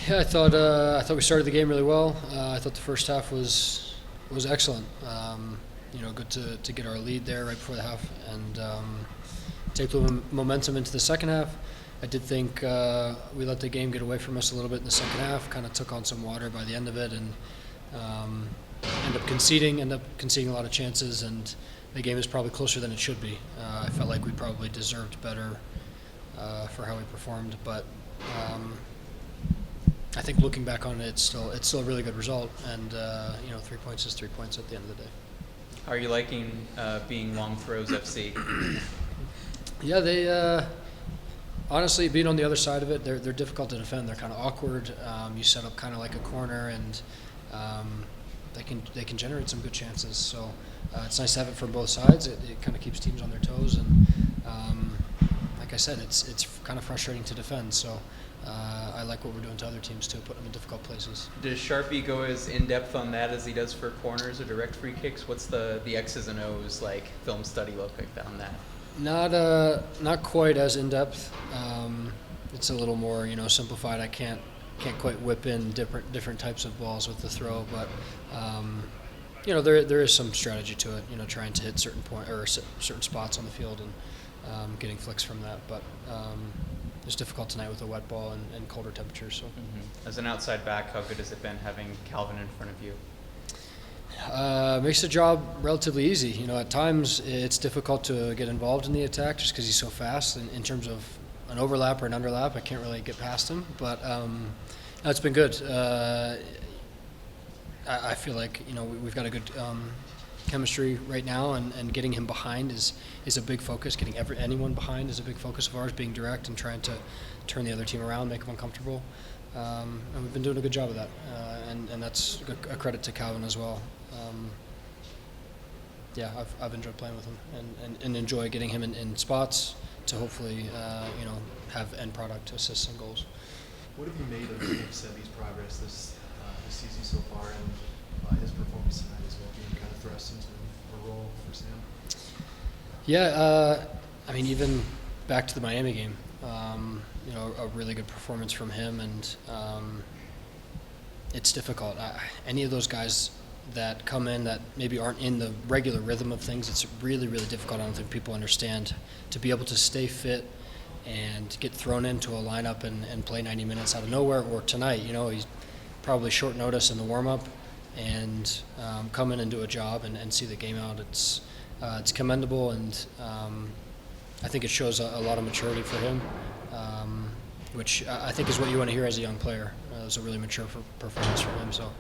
Yeah, I thought we started the game really well. I thought the first half was excellent. Good to get our lead there right before the half and take the momentum into the second half. I did think we let the game get away from us a little bit in the second half. Kind of took on some water by the end of it, and end up conceding a lot of chances. And the game is probably closer than it should be. I felt like we probably deserved better for how we performed, but. I think looking back on it, it's still a really good result, and 3 points is 3 points at the end of the day. How are you liking being Long Throws FC? Yeah, they honestly being on the other side of it, they're difficult to defend. They're kind of awkward. You set up kind of like a corner, and they can generate some good chances. So it's nice to have it from both sides. It kind of keeps teams on their toes, and like I said, it's kind of frustrating to defend. So. I like what we're doing to other teams too, putting them in difficult places. Does Sharpie go as in-depth on that as he does for corners or direct free kicks? What's the X's and O's like film study look like on that? Not quite as in-depth. It's a little more simplified. I can't quite whip in different types of balls with the throw, but there is some strategy to it. Trying to hit certain certain spots on the field and getting flicks from that, but. It's difficult tonight with a wet ball and colder temperatures. So, As an outside back, how good has it been having Calvin in front of you? Makes the job relatively easy. At times it's difficult to get involved in the attack just because he's so fast. In terms of an overlap or an underlap, I can't really get past him. But it's been good. I feel like we've got a good chemistry right now, and getting him behind is a big focus. Getting anyone behind is a big focus of ours, being direct and trying to turn the other team around, make them uncomfortable. And we've been doing a good job of that, and that's a credit to Calvin as well. I've enjoyed playing with him and enjoy getting him in spots to hopefully have end product assists and goals. What have you made of Nick Seby's progress this season so far, and his performance tonight as well, being kind of thrust into a role for Sam? Yeah, even back to the Miami game, a really good performance from him, and it's difficult. Any of those guys that come in that maybe aren't in the regular rhythm of things, it's really, really difficult. I don't think people understand to be able to stay fit and get thrown into a lineup and play 90 minutes out of nowhere. Or tonight, he's probably short notice in the warm-up and come in and do a job and see the game out. It's commendable, and I think it shows a lot of maturity for him, which I think is what you want to hear as a young player. It was a really mature performance from him, so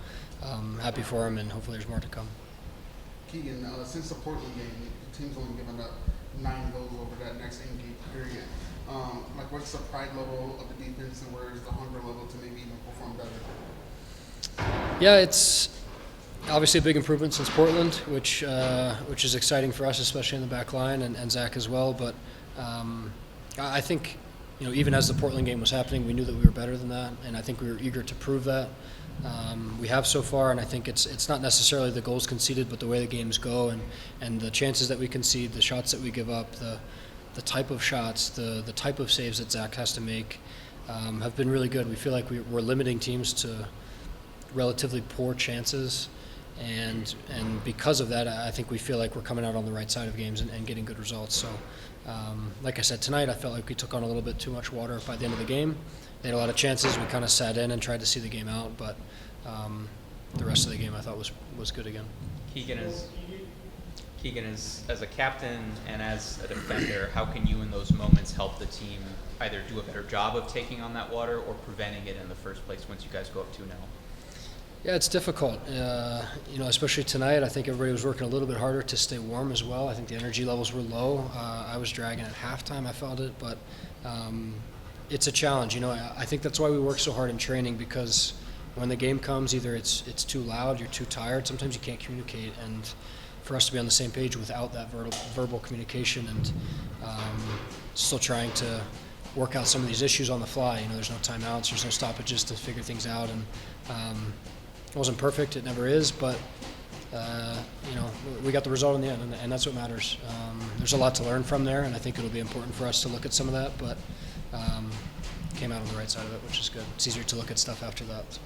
happy for him, and hopefully there's more to come. Keegan, since the Portland game, the team's only given up 9 goals over that next 8-game period. What's the pride level of the defense, and where is the hunger level to maybe even perform better? Yeah, it's obviously a big improvement since Portland, which is exciting for us, especially in the back line, and Zach as well. But I think, even as the Portland game was happening, we knew that we were better than that, and I think we were eager to prove that. We have so far, and I think it's not necessarily the goals conceded, but the way the games go and the chances that we concede, the shots that we give up, the type of shots, the type of saves that Zach has to make have been really good. We feel like we're limiting teams to relatively poor chances, and because of that, I think we feel like we're coming out on the right side of games and getting good results. So, like I said, tonight I felt like we took on a little bit too much water by the end of the game. They had a lot of chances. We kind of sat in and tried to see the game out, but the rest of the game I thought was good again. Keegan is as a captain and as a defender, how can you in those moments help the team either do a better job of taking on that water or preventing it in the first place once you guys go up 2-0? Yeah, it's difficult. Especially tonight, I think everybody was working a little bit harder to stay warm as well. I think the energy levels were low. I was dragging at halftime, I felt it, but it's a challenge. I think that's why we work so hard in training, because when the game comes, either it's too loud, you're too tired, sometimes you can't communicate, and for us to be on the same page without that verbal communication and still trying to work out some of these issues on the fly. There's no timeouts, there's no stoppages to figure things out, and it wasn't perfect, it never is, but we got the result in the end, and that's what matters. There's a lot to learn from there, and I think it'll be important for us to look at some of that, but came out on the right side of it, which is good. It's easier to look at stuff after that. So.